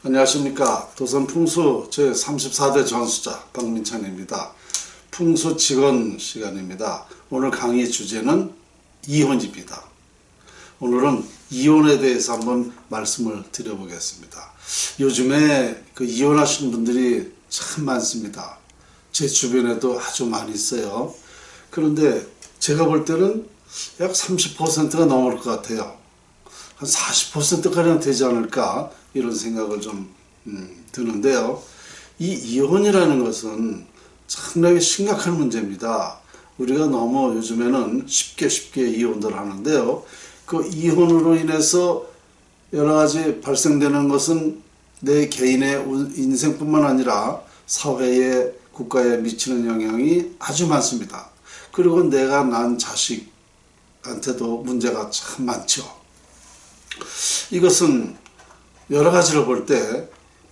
안녕하십니까. 도선풍수 제34대 전수자 박민찬입니다. 풍수 직원 시간입니다. 오늘 강의 주제는 이혼입니다. 오늘은 이혼에 대해서 한번 말씀을 드려보겠습니다. 요즘에 이혼하신 분들이 참 많습니다. 제 주변에도 아주 많이 있어요. 그런데 제가 볼 때는 약 30%가 넘을 것 같아요. 한 40%가량 되지 않을까 이런 생각을 좀 드는데요. 이 이혼이라는 것은 상당히 심각한 문제입니다. 우리가 너무 요즘에는 쉽게 이혼들 하는데요. 그 이혼으로 인해서 여러 가지 발생되는 것은 내 개인의 인생뿐만 아니라 사회에, 국가에 미치는 영향이 아주 많습니다. 그리고 내가 낳은 자식한테도 문제가 참 많죠. 이것은 여러 가지로 볼 때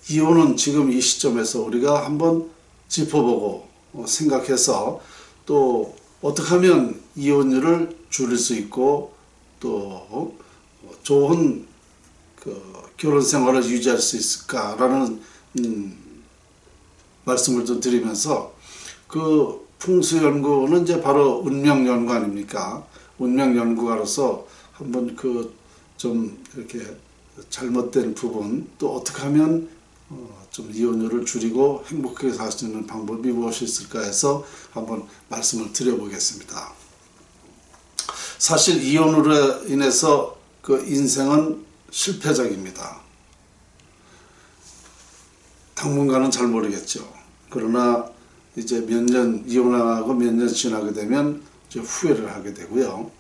이혼은 지금 이 시점에서 우리가 한번 짚어보고 생각해서 또 어떻게 하면 이혼율을 줄일 수 있고 또 좋은 결혼 생활을 유지할 수 있을까라는 말씀을 좀 드리면서 풍수연구는 이제 바로 운명연구 아닙니까? 운명연구가로서 한번 좀 이렇게 잘못된 부분 또 어떻게 하면 좀 이혼율을 줄이고 행복하게 살 수 있는 방법이 무엇이 있을까 해서 한번 말씀을 드려보겠습니다. 사실 이혼으로 인해서 인생은 실패작입니다. 당분간은 잘 모르겠죠. 그러나 이제 몇 년 이혼하고 몇 년 지나게 되면 이제 후회를 하게 되고요.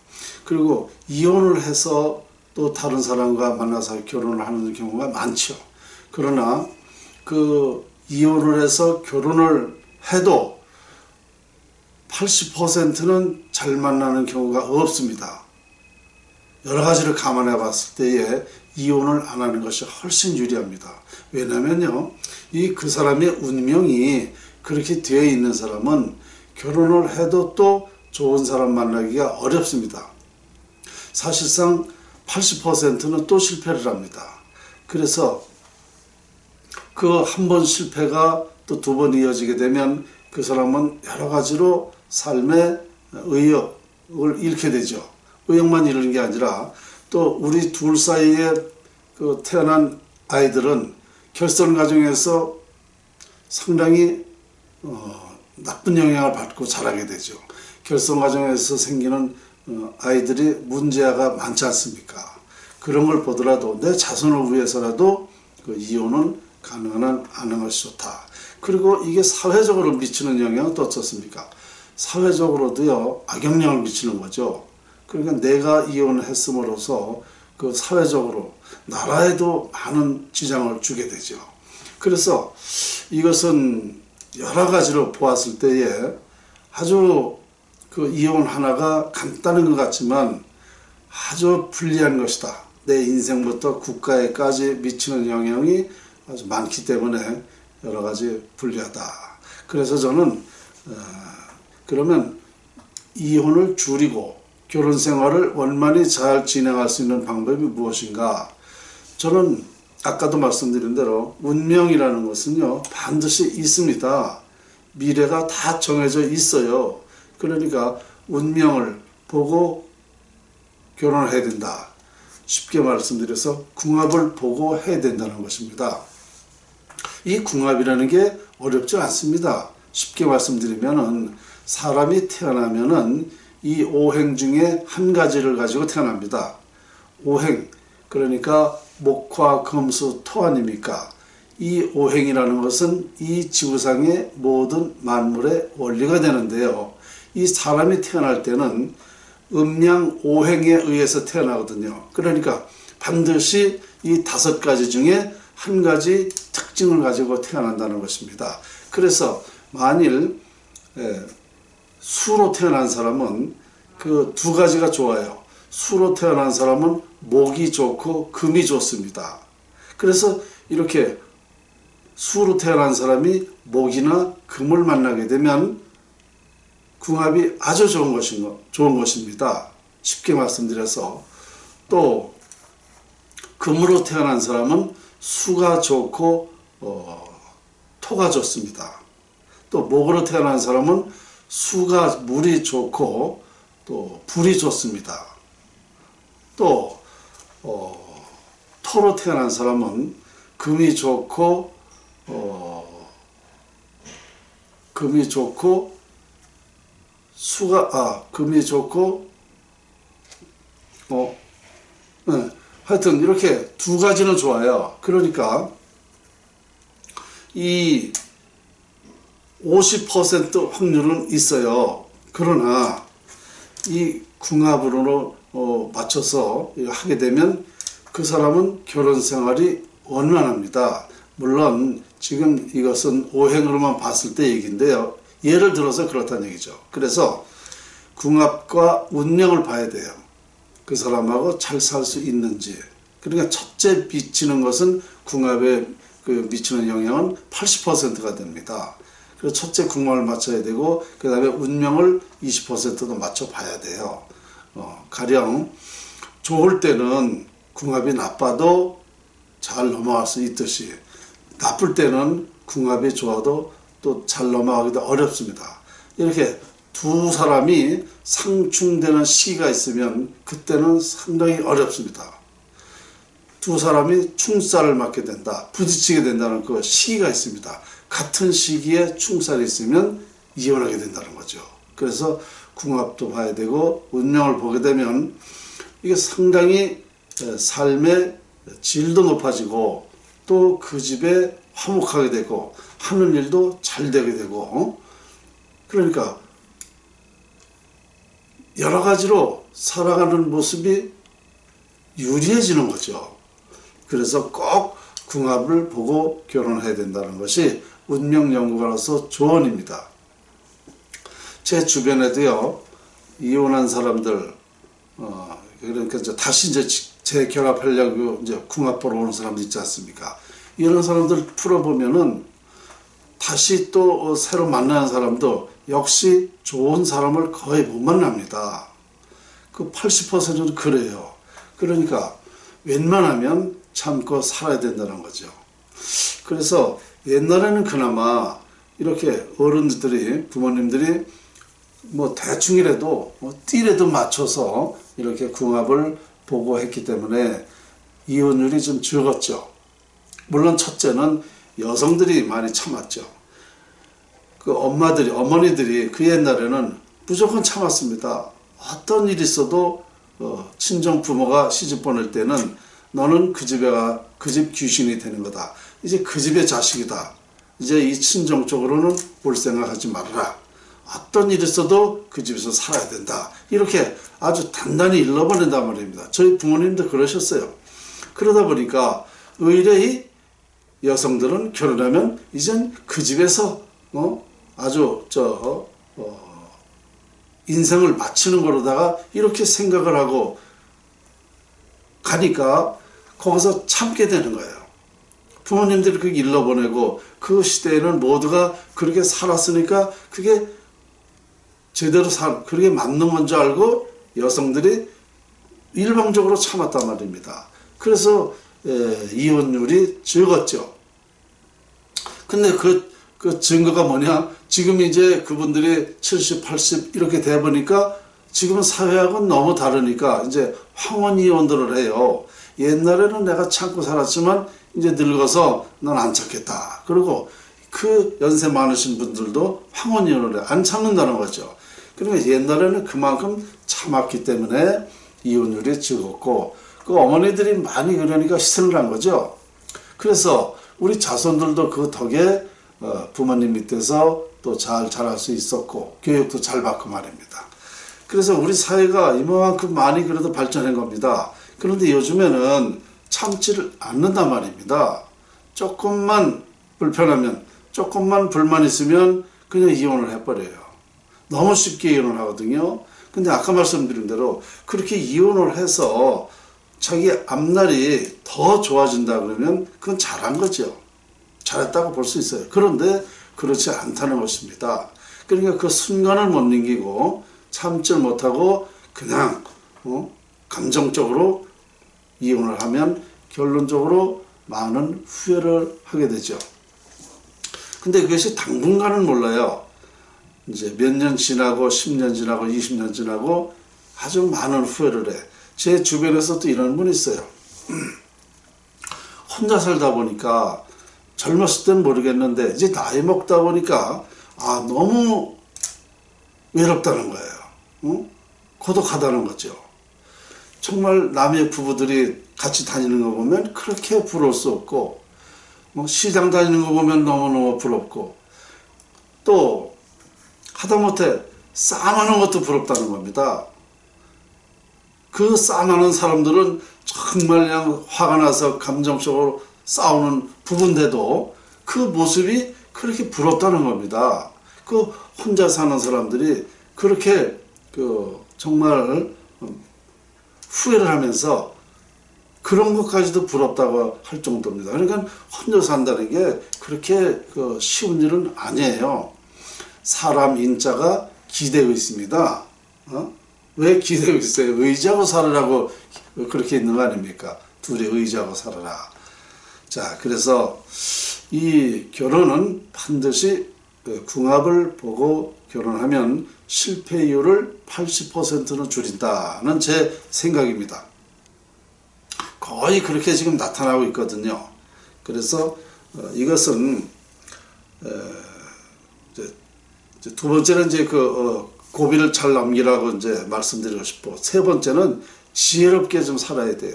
그리고 이혼을 해서 또 다른 사람과 만나서 결혼을 하는 경우가 많죠. 그러나 이혼을 해서 결혼을 해도 80%는 잘 만나는 경우가 없습니다. 여러 가지를 감안해 봤을 때에 이혼을 안 하는 것이 훨씬 유리합니다. 왜냐면요, 그 사람의 운명이 그렇게 되어 있는 사람은 결혼을 해도 또 좋은 사람 만나기가 어렵습니다. 사실상 80%는 또 실패를 합니다. 그래서 한 번 실패가 또 두 번 이어지게 되면 그 사람은 여러 가지로 삶의 의욕을 잃게 되죠. 의욕만 잃는 게 아니라 또 우리 둘 사이에 태어난 아이들은 결혼 과정에서 상당히 나쁜 영향을 받고 자라게 되죠. 결혼 과정에서 생기는 아이들이 문제가 많지 않습니까? 그런 걸 보더라도 내 자손을 위해서라도 이혼은 가능한 한 안 하는 것이 좋다. 그리고 이게 사회적으로 미치는 영향은 또 어떻습니까? 사회적으로도요, 악영향을 미치는 거죠. 그러니까 내가 이혼을 했음으로써 사회적으로 나라에도 많은 지장을 주게 되죠. 그래서 이것은 여러 가지로 보았을 때에 아주 이혼 하나가 간단한 것 같지만 아주 불리한 것이다. 내 인생부터 국가에까지 미치는 영향이 아주 많기 때문에 여러 가지 불리하다. 그래서 저는 그러면 이혼을 줄이고 결혼 생활을 원만히 잘 진행할 수 있는 방법이 무엇인가? 저는 아까도 말씀드린 대로 운명이라는 것은요, 반드시 있습니다. 미래가 다 정해져 있어요. 그러니까 운명을 보고 결혼을 해야 된다. 쉽게 말씀드려서 궁합을 보고 해야 된다는 것입니다. 이 궁합이라는 게 어렵지 않습니다. 쉽게 말씀드리면은 사람이 태어나면은 이 오행 중에 한 가지를 가지고 태어납니다. 오행, 그러니까 목화, 금수, 토 아닙니까? 이 오행이라는 것은 이 지구상의 모든 만물의 원리가 되는데요. 이 사람이 태어날 때는 음양 오행에 의해서 태어나거든요. 그러니까 반드시 이 5가지 중에 한 가지 특징을 가지고 태어난다는 것입니다. 그래서 만일 수로 태어난 사람은 2가지가 좋아요. 수로 태어난 사람은 목이 좋고 금이 좋습니다. 그래서 이렇게 수로 태어난 사람이 목이나 금을 만나게 되면 궁합이 아주 좋은 것입니다. 쉽게 말씀드려서 또 금으로 태어난 사람은 수가 좋고 토가 좋습니다. 또 목으로 태어난 사람은 수가 물이 좋고 또 불이 좋습니다. 또 토로 태어난 사람은 금이 좋고 금이 좋고 네. 하여튼 이렇게 두 가지는 좋아요. 그러니까 이 50% 확률은 있어요. 그러나 이 궁합으로 맞춰서 하게 되면 그 사람은 결혼 생활이 원만합니다. 물론 지금 이것은 오행으로만 봤을 때 얘기인데요. 예를 들어서 그렇다는 얘기죠. 그래서 궁합과 운명을 봐야 돼요. 그 사람하고 잘 살 수 있는지. 그러니까 첫째 미치는 것은 궁합에 미치는 영향은 80%가 됩니다. 그래서 첫째 궁합을 맞춰야 되고 그 다음에 운명을 20%도 맞춰봐야 돼요. 가령 좋을 때는 궁합이 나빠도 잘 넘어갈 수 있듯이 나쁠 때는 궁합이 좋아도 또 잘 넘어가기도 어렵습니다. 이렇게 두 사람이 상충되는 시기가 있으면 그때는 상당히 어렵습니다. 두 사람이 충살을 맞게 된다, 부딪히게 된다는 그 시기가 있습니다. 같은 시기에 충살이 있으면 이혼하게 된다는 거죠. 그래서 궁합도 봐야 되고 운명을 보게 되면 이게 상당히 삶의 질도 높아지고 또 그 집에 화목하게 되고 하는 일도 잘 되게 되고 그러니까 여러 가지로 살아가는 모습이 유리해지는 거죠. 그래서 꼭 궁합을 보고 결혼해야 된다는 것이 운명 연구가로서 조언입니다. 제 주변에도요, 이혼한 사람들, 그러니까 다시 재결합하려고 궁합 보러 오는 사람들 있지 않습니까? 이런 사람들 풀어보면은 다시 또 새로 만나는 사람도 역시 좋은 사람을 거의 못 만납니다. 그 80%는 그래요. 그러니까 웬만하면 참고 살아야 된다는 거죠. 그래서 옛날에는 그나마 이렇게 어른들이, 부모님들이 뭐 대충이라도 띠라도 맞춰서 이렇게 궁합을 보고 했기 때문에 이혼율이 좀 적었죠. 물론 첫째는 여성들이 많이 참았죠. 그 어머니들이 그 옛날에는 무조건 참았습니다. 어떤 일이 있어도 친정 부모가 시집 보낼 때는 너는 그 집 귀신이 되는 거다. 이제 그 집의 자식이다. 이제 이 친정 쪽으로는 볼 생각하지 말아라. 어떤 일이 있어도 그 집에서 살아야 된다. 이렇게 아주 단단히 일러버린단 말입니다. 저희 부모님도 그러셨어요. 그러다 보니까 의뢰의 여성들은 결혼하면 이젠 그 집에서 아주 인생을 마치는 거로다가 이렇게 생각을 하고 가니까 거기서 참게 되는 거예요. 부모님들이 그렇게 일러보내고 그 시대에는 모두가 그렇게 살았으니까 그게 제대로 그렇게 맞는 건 줄 알고 여성들이 일방적으로 참았단 말입니다. 그래서 이혼율이 적었죠. 근데 그 증거가 뭐냐? 지금 이제 그분들이 70, 80 이렇게 돼 보니까 지금은 사회하고는 너무 다르니까 이제 황혼 이혼들을 해요. 옛날에는 내가 참고 살았지만 이제 늙어서 넌 안 참겠다. 그리고 그 연세 많으신 분들도 황혼 이혼을 안 참는다는 거죠. 그러니까 옛날에는 그만큼 참았기 때문에 이혼율이 적었고 그 어머니들이 많이 그러니까 희생을 한 거죠. 그래서 우리 자손들도 그 덕에 부모님 밑에서 또 잘 자랄 수 있었고 교육도 잘 받고 말입니다. 그래서 우리 사회가 이만큼 많이 그래도 발전한 겁니다. 그런데 요즘에는 참지를 않는단 말입니다. 조금만 불편하면, 조금만 불만 있으면 그냥 이혼을 해버려요. 너무 쉽게 이혼을 하거든요. 근데 아까 말씀드린 대로 그렇게 이혼을 해서 자기 앞날이 더 좋아진다 그러면 그건 잘한 거죠. 잘했다고 볼 수 있어요. 그런데 그렇지 않다는 것입니다. 그러니까 그 순간을 못 넘기고 참지를 못하고 그냥 감정적으로 이혼을 하면 결론적으로 많은 후회를 하게 되죠. 근데 그것이 당분간은 몰라요. 이제 몇 년 지나고 10년 지나고 20년 지나고 아주 많은 후회를 해. 제 주변에서도 이런 분이 있어요. 혼자 살다 보니까 젊었을 땐 모르겠는데 이제 나이 먹다 보니까 너무 외롭다는 거예요. 응? 고독하다는 거죠. 정말 남의 부부들이 같이 다니는 거 보면 그렇게 부러울 수 없고, 시장 다니는 거 보면 너무너무 부럽고, 또 하다못해 싸움하는 것도 부럽다는 겁니다. 그 싸움하는 사람들은 정말 그냥 화가 나서 감정적으로 싸우는 부부인데도 그 모습이 그렇게 부럽다는 겁니다. 그 혼자 사는 사람들이 그렇게 정말 후회를 하면서 그런 것까지도 부럽다고 할 정도입니다. 그러니까 혼자 산다는 게 그렇게 쉬운 일은 아니에요. 사람 인자가 기대고 있습니다. 왜 기대고 있어요? 의지하고 살으라고 그렇게 있는 거 아닙니까? 둘이 의지하고 살아라. 자, 그래서 이 결혼은 반드시 궁합을 보고 결혼하면 실패율을 80%는 줄인다는 제 생각입니다. 거의 그렇게 지금 나타나고 있거든요. 그래서 이것은 이제 두 번째는 이제 고비를 잘 넘기라고 이제 말씀드리고 싶고, 세 번째는 지혜롭게 좀 살아야 돼요.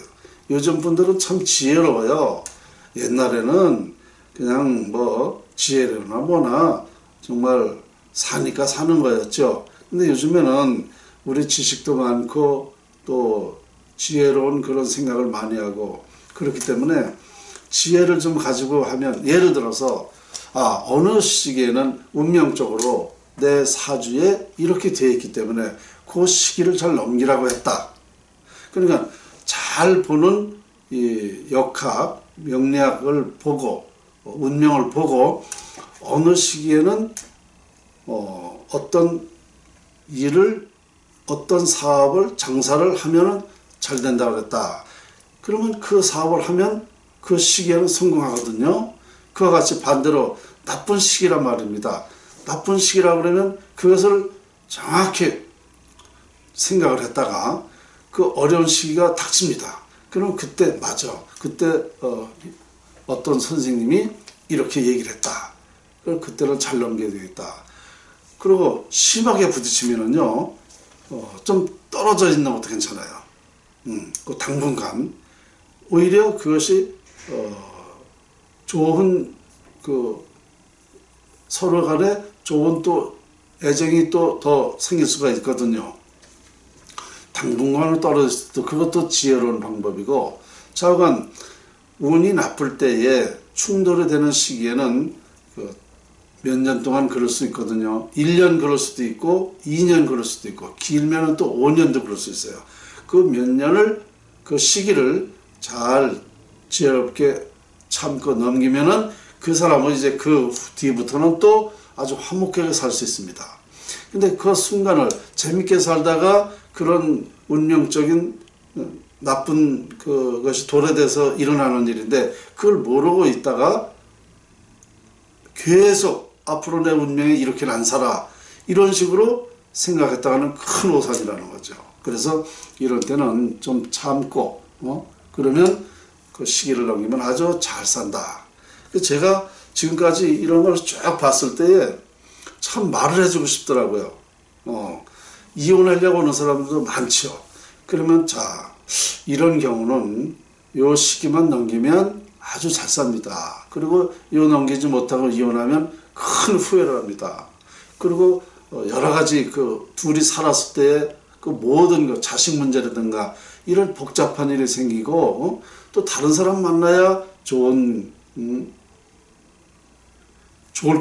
요즘 분들은 참 지혜로워요. 옛날에는 그냥 지혜로나 뭐나 정말 사니까 사는 거였죠. 근데 요즘에는 우리 지식도 많고 또 지혜로운 그런 생각을 많이 하고 그렇기 때문에 지혜를 좀 가지고 하면, 예를 들어서 어느 시기에는 운명적으로 내 사주에 이렇게 되어 있기 때문에 그 시기를 잘 넘기라고 했다. 그러니까 잘 보는 이 역학, 명리학을 보고 운명을 보고 어느 시기에는 어떤 일을, 어떤 사업을, 장사를 하면은 잘 된다고 그랬다. 그러면 그 사업을 하면 그 시기에는 성공하거든요. 그와 같이 반대로 나쁜 시기란 말입니다. 나쁜 시기라 그러면 그것을 정확히 생각을 했다가 그 어려운 시기가 닥칩니다. 그럼 그때 그때 어떤 선생님이 이렇게 얘기를 했다. 그럼 그때는 잘 넘겨야 되겠다. 그리고 심하게 부딪히면은요, 좀 떨어져 있는 것도 괜찮아요. 그 당분간 오히려 그것이 좋은 서로 간에 좋은 또 애정이 또 더 생길 수가 있거든요. 당분간은 떨어졌을 때 그것도 지혜로운 방법이고, 좌우간 운이 나쁠 때에 충돌이 되는 시기에는 몇 년 동안 그럴 수 있거든요. 1년 그럴 수도 있고 2년 그럴 수도 있고 길면은 또 5년도 그럴 수 있어요. 그 몇 년을 그 시기를 잘 지혜롭게 참고 넘기면은 그 사람은 이제 그 뒤부터는 또 아주 화목하게 살 수 있습니다. 근데 그 순간을 재밌게 살다가 그런 운명적인 나쁜 그것이 도래돼서 일어나는 일인데 그걸 모르고 있다가 계속 앞으로 내 운명이 이렇게는 안 살아, 이런 식으로 생각했다가는 큰 오산이라는 거죠. 그래서 이럴 때는 좀 참고 그러면 그 시기를 넘기면 아주 잘 산다. 제가 지금까지 이런 걸 쭉 봤을 때에 참 말을 해주고 싶더라고요. 이혼하려고 하는 사람들도 많죠. 그러면 이런 경우는 요 시기만 넘기면 아주 잘 삽니다. 그리고 요 넘기지 못하고 이혼하면 큰 후회를 합니다. 그리고 여러 가지 둘이 살았을 때 그 모든 자식 문제라든가 이런 복잡한 일이 생기고 또 다른 사람 만나야 좋을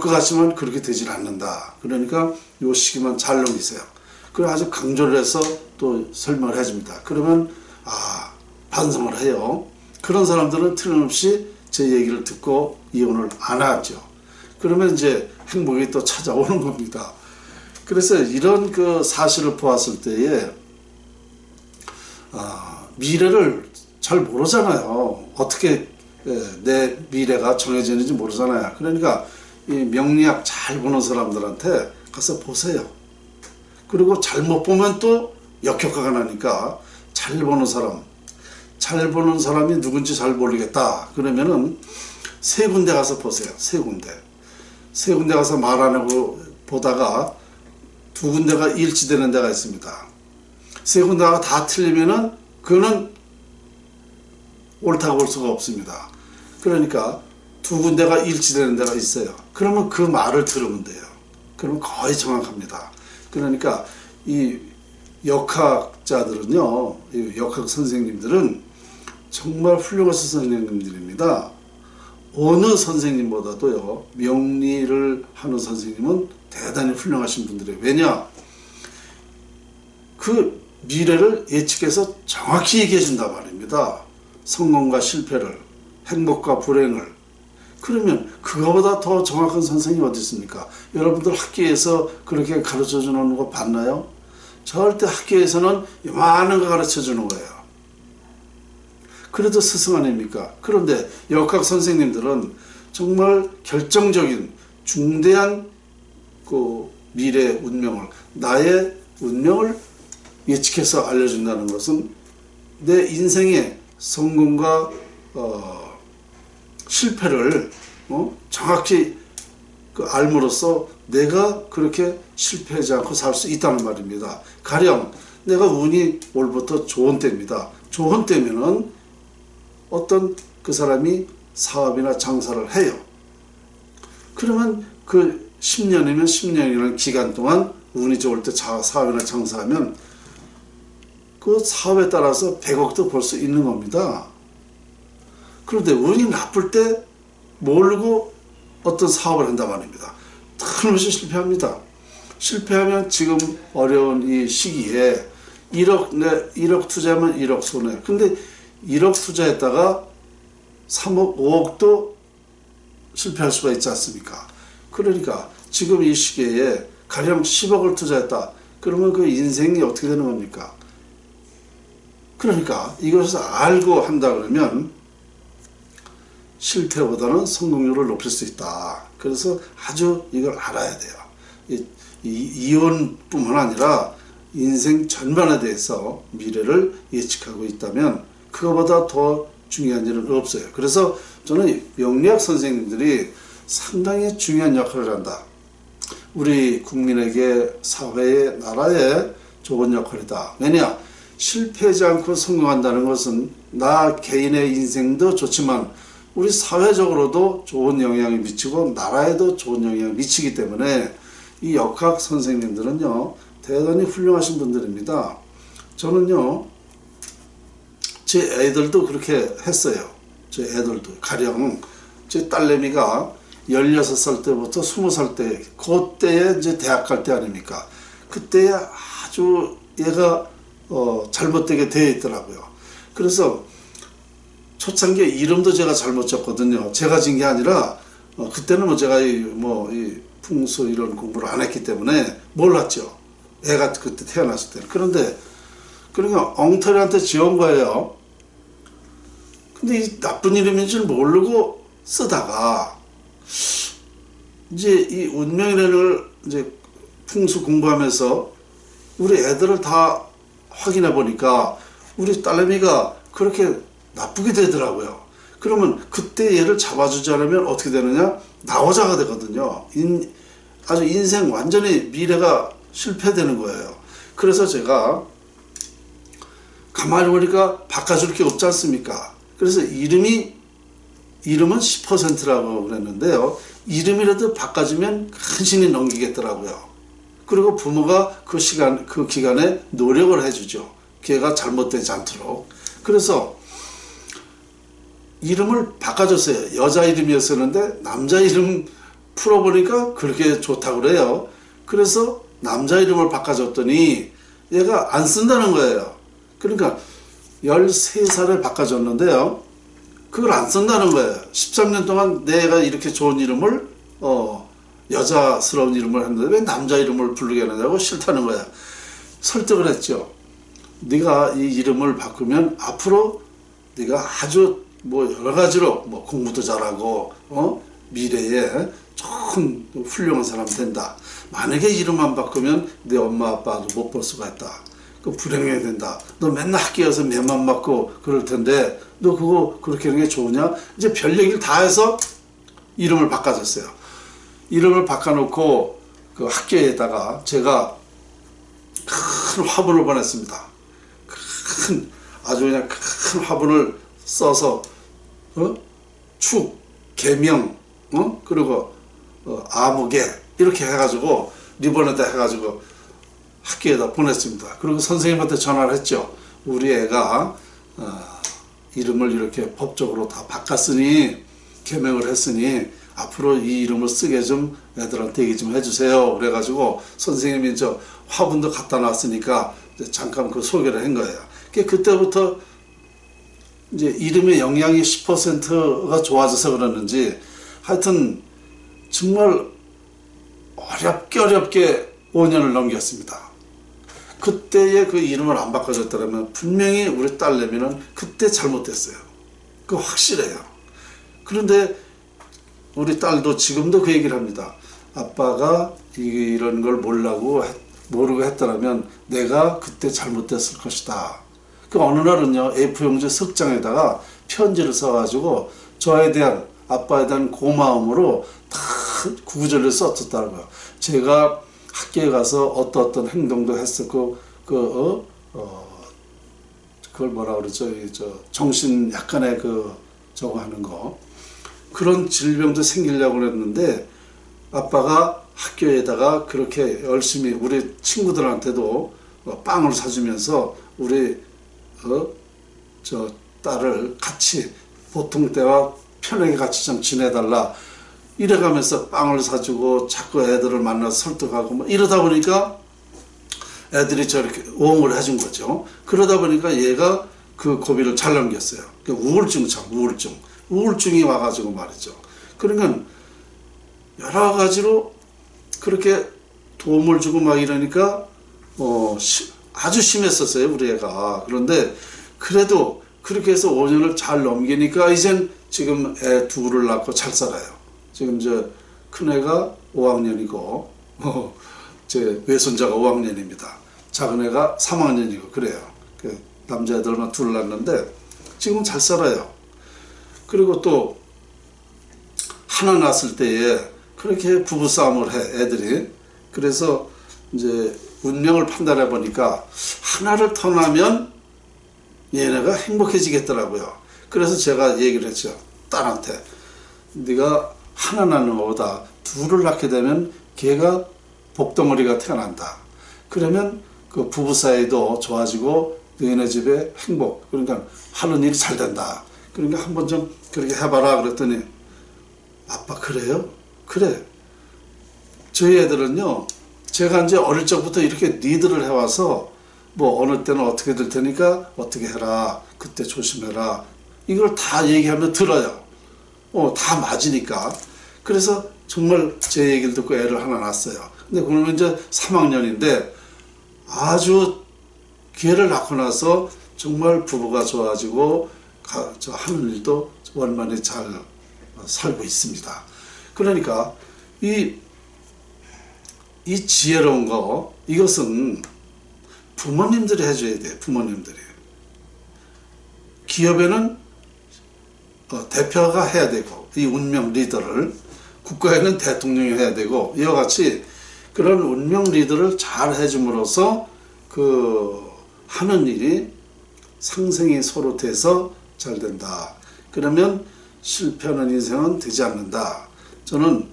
것 같지만 그렇게 되질 않는다. 그러니까 요 시기만 잘 넘기세요. 그걸 아주 강조를 해서 또 설명을 해줍니다. 그러면 반성을 해요. 그런 사람들은 틀림없이 제 얘기를 듣고 이혼을 안 하죠. 그러면 이제 행복이 또 찾아오는 겁니다. 그래서 이런 사실을 보았을 때에 미래를 잘 모르잖아요. 어떻게 내 미래가 정해지는지 모르잖아요. 그러니까 이 명리학 잘 보는 사람들한테 가서 보세요. 그리고 잘못 보면 또 역효과가 나니까 잘 보는 사람이 누군지 잘 모르겠다 그러면은 세 군데 가서 보세요. 세 군데 가서 말 안 하고 보다가 두 군데가 일치되는 데가 있습니다. 세 군데가 다 틀리면은 그거는 옳다고 볼 수가 없습니다. 그러니까 두 군데가 일치되는 데가 있어요. 그러면 그 말을 들으면 돼요. 그러면 거의 정확합니다. 그러니까 이 역학자들은요, 이 역학 선생님들은 정말 훌륭하신 선생님들입니다. 어느 선생님보다도요, 명리를 하는 선생님은 대단히 훌륭하신 분들이에요. 왜냐? 그 미래를 예측해서 정확히 얘기해 준단 말입니다. 성공과 실패를, 행복과 불행을. 그러면 그거보다 더 정확한 선생님이 어디 있습니까? 여러분들 학교에서 그렇게 가르쳐 주는 거 봤나요? 절대 학교에서는 많은 거 가르쳐 주는 거예요. 그래도 스승 아닙니까? 그런데 역학 선생님들은 정말 결정적인 중대한 그 미래 운명을, 나의 운명을 예측해서 알려준다는 것은 내 인생의 성공과 실패를 정확히 알므로써 내가 그렇게 실패하지 않고 살 수 있다는 말입니다. 가령 내가 운이 올부터 좋은 때입니다. 좋은 때면은 어떤 그 사람이 사업이나 장사를 해요. 그러면 그 10년이면 10년이라는 기간 동안 운이 좋을 때 사업이나 장사하면 그 사업에 따라서 100억도 벌 수 있는 겁니다. 그런데 운이 나쁠 때 모르고 어떤 사업을 한단 말입니다. 틀림없이 실패합니다. 실패하면 지금 어려운 이 시기에 1억 투자하면 1억 손해. 근데 1억 투자했다가 3억, 5억도 실패할 수가 있지 않습니까? 그러니까 지금 이 시기에 가령 10억을 투자했다. 그러면 그 인생이 어떻게 되는 겁니까? 그러니까 이것을 알고 한다 그러면 실패보다는 성공률을 높일 수 있다. 그래서 아주 이걸 알아야 돼요. 이혼뿐만 아니라 인생 전반에 대해서 미래를 예측하고 있다면 그거보다 더 중요한 일은 없어요. 그래서 저는 명리학 선생님들이 상당히 중요한 역할을 한다. 우리 국민에게, 사회에, 나라에 좋은 역할이다. 왜냐? 실패하지 않고 성공한다는 것은 나 개인의 인생도 좋지만 우리 사회적으로도 좋은 영향을 미치고 나라에도 좋은 영향을 미치기 때문에 이 역학 선생님들은요, 대단히 훌륭하신 분들입니다. 저는요, 제 애들도 그렇게 했어요. 제 애들도. 가령 제 딸내미가 16살 때부터 20살 때, 그때에 이제 대학 갈 때 아닙니까? 그때에 아주 얘가 잘못되게 되어 있더라고요. 그래서 초창기에 이름도 제가 잘못 졌거든요. 제가 진 게 아니라 그때는 뭐 제가 이 풍수 이런 공부를 안 했기 때문에 몰랐죠. 애가 그때 태어났을 때는. 그런데 그러니까 엉터리한테 지은 거예요. 근데 이 나쁜 이름인 줄 모르고 쓰다가 이제 이 운명이라는 걸 이제 풍수 공부하면서 우리 애들을 다 확인해 보니까 우리 딸내미가 그렇게 나쁘게 되더라고요. 그러면 그때 얘를 잡아주지 않으면 어떻게 되느냐? 나호자가 되거든요. 아주 인생 완전히 미래가 실패되는 거예요. 그래서 제가 가만히 보니까 바꿔줄 게 없지 않습니까? 그래서 이름은 10%라고 그랬는데요. 이름이라도 바꿔주면 간신히 넘기겠더라고요. 그리고 부모가 그 기간에 노력을 해주죠. 걔가 잘못되지 않도록. 그래서 이름을 바꿔줬어요. 여자 이름이었었는데 남자 이름 풀어보니까 그렇게 좋다고 그래요. 그래서 남자 이름을 바꿔줬더니 얘가 안 쓴다는 거예요. 그러니까 13살에 바꿔줬는데요. 그걸 안 쓴다는 거예요. 13년 동안 내가 이렇게 좋은 이름을 여자스러운 이름을 했는데 왜 남자 이름을 부르게 하느냐고 싫다는 거야. 설득을 했죠. 네가 이 이름을 바꾸면 앞으로 네가 아주 뭐 여러 가지로 뭐 공부도 잘하고 미래에 좋은 훌륭한 사람 된다. 만약에 이름만 바꾸면 내 엄마 아빠도 못 볼 수가 있다. 그 불행해야 된다. 너 맨날 학교에 와서 매만 맞고 그럴 텐데 너 그거 그렇게 하는 게 좋으냐? 이제 별 얘기를 다 해서 이름을 바꿔줬어요. 이름을 바꿔놓고 그 학교에다가 제가 큰 화분을 보냈습니다. 아주 그냥 큰 화분을 써서 축, 계명, 그리고 아무개 이렇게 해가지고 리본에다 해가지고 학교에다 보냈습니다. 그리고 선생님한테 전화를 했죠. 우리 애가 이름을 이렇게 법적으로 다 바꿨으니 개명을 했으니 앞으로 이 이름을 쓰게 좀 애들한테 얘기 좀 해주세요. 그래가지고 선생님이 저 화분도 갖다 놨으니까 잠깐 그 소개를 한 거예요. 그때부터 이제 이름의 영향이 10%가 좋아져서 그러는지 하여튼 정말 어렵게 5년을 넘겼습니다. 그때의 그 이름을 안 바꿔줬더라면 분명히 우리 딸내미는 그때 잘못됐어요. 그거 확실해요. 그런데 우리 딸도 지금도 그 얘기를 합니다. 아빠가 이런 걸 모르고 했더라면 내가 그때 잘못됐을 것이다. 그 어느 날은요, A4용지 석장에다가 편지를 써가지고 저에 대한, 아빠에 대한 고마움으로 다 구구절절 썼었다고요. 제가 학교에 가서 어떤 행동도 했었고, 그걸 뭐라 그러죠? 정신 약간의 저거 하는 거. 그런 질병도 생기려고 그랬는데, 아빠가 학교에다가 그렇게 열심히 우리 친구들한테도 빵을 사주면서 우리 저 딸을 같이 보통 때와 편하게 같이 좀 지내달라 이래가면서 빵을 사주고 자꾸 애들을 만나서 설득하고 뭐 이러다 보니까 애들이 저렇게 옹을 해준 거죠. 그러다 보니까 얘가 그 고비를 잘 넘겼어요. 우울증이 와가지고 말이죠. 그러니까 여러 가지로 그렇게 도움을 주고 막 이러니까 아주 심했었어요, 우리 애가. 그런데 그래도 그렇게 해서 5년을 잘 넘기니까 이젠 지금 애 둘을 낳고 잘 살아요. 지금 큰 애가 5학년이고 제 외손자가 5학년입니다. 작은 애가 3학년이고 그래요. 그 남자애들만 둘 낳았는데 지금 잘 살아요. 그리고 또 하나 낳았을 때에 그렇게 부부싸움을 해, 애들이. 그래서 이제 운명을 판단해 보니까 하나를 더 낳으면 얘네가 행복해지겠더라고요. 그래서 제가 얘기를 했죠. 딸한테. 네가 하나 낳는 것보다 둘을 낳게 되면 걔가 복덩어리가 태어난다. 그러면 그 부부 사이도 좋아지고 너희네 집에 행복, 그러니까 하는 일이 잘 된다. 그러니까 한번 좀 그렇게 해봐라 그랬더니 아빠 그래요? 그래. 저희 애들은요, 제가 이제 어릴 적부터 이렇게 리드를 해와서 뭐 어느 때는 어떻게 될 테니까 어떻게 해라, 그때 조심해라, 이걸 다 얘기하면 들어요. 다 맞으니까. 그래서 정말 제 얘기를 듣고 애를 하나 낳았어요. 근데 그러면 이제 3학년인데 아주 걔를 낳고 나서 정말 부부가 좋아지고 하는 일도 원만히 잘 살고 있습니다. 그러니까 이 지혜로운 거, 이것은 부모님들이 해줘야 돼요. 부모님들이. 기업에는 대표가 해야 되고, 이 운명 리더를, 국가에는 대통령이 해야 되고, 이와 같이 그런 운명 리더를 잘 해줌으로써 하는 일이 상생이 서로 돼서 잘 된다. 그러면 실패하는 인생은 되지 않는다. 저는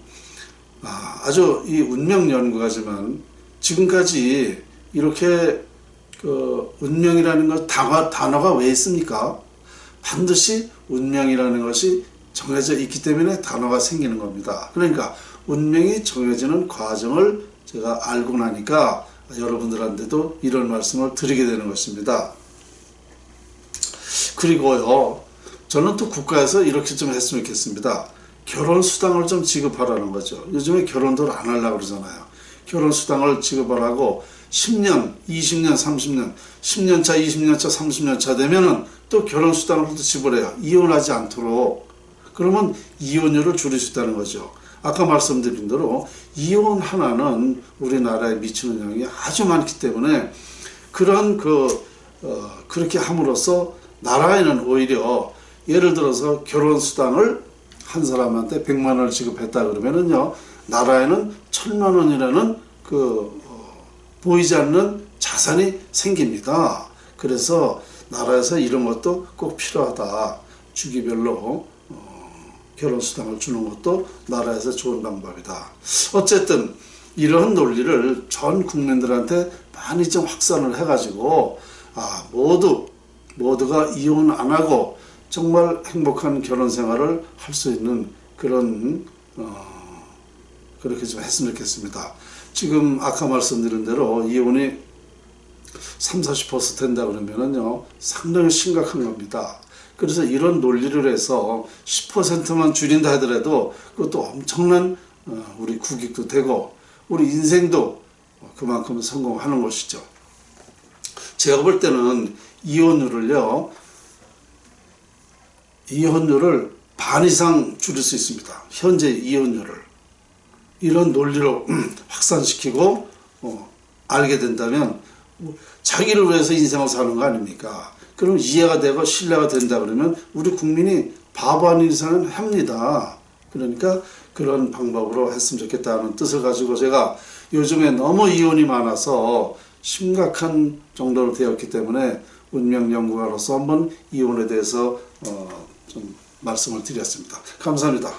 아주 이 운명 연구가지만 지금까지 이렇게 운명이라는 것 단어가 왜 있습니까? 반드시 운명이라는 것이 정해져 있기 때문에 단어가 생기는 겁니다. 그러니까 운명이 정해지는 과정을 제가 알고 나니까 여러분들한테도 이런 말씀을 드리게 되는 것입니다. 그리고요, 저는 또 국가에서 이렇게 좀 했으면 좋겠습니다. 결혼수당을 좀 지급하라는 거죠. 요즘에 결혼도 안 하려고 그러잖아요. 결혼수당을 지급하라고 10년, 20년, 30년, 10년 차, 20년 차, 30년 차 되면은 또 결혼수당을 또 지불해요. 이혼하지 않도록. 그러면 이혼율을 줄일 수 있다는 거죠. 아까 말씀드린 대로 이혼 하나는 우리나라에 미치는 영향이 아주 많기 때문에 그런 그렇게 함으로써 나라에는 오히려 예를 들어서 결혼수당을 한 사람한테 100만 원을 지급했다 그러면은요, 나라에는 1000만 원이라는 보이지 않는 자산이 생깁니다. 그래서 나라에서 이런 것도 꼭 필요하다. 주기별로 결혼수당을 주는 것도 나라에서 좋은 방법이다. 어쨌든 이런 논리를 전 국민들한테 많이 좀 확산을 해가지고 모두가 이혼 안 하고 정말 행복한 결혼 생활을 할 수 있는 그런 그렇게 좀 했으면 좋겠습니다. 지금 아까 말씀드린 대로 이혼이 30-40% 된다 그러면은요, 상당히 심각한 겁니다. 그래서 이런 논리를 해서 10%만 줄인다 하더라도 그것도 엄청난 우리 국익도 되고 우리 인생도 그만큼 성공하는 것이죠. 제가 볼 때는 이혼율을 반 이상 줄일 수 있습니다. 현재 이혼율을 이런 논리로 확산시키고 알게 된다면 자기를 위해서 인생을 사는 거 아닙니까? 그럼 이해가 되고 신뢰가 된다 그러면 우리 국민이 바보 아닌 이상은 합니다. 그러니까 그런 방법으로 했으면 좋겠다는 뜻을 가지고 제가 요즘에 너무 이혼이 많아서 심각한 정도로 되었기 때문에 운명연구가로서 한번 이혼에 대해서 좀 말씀을 드렸습니다. 감사합니다.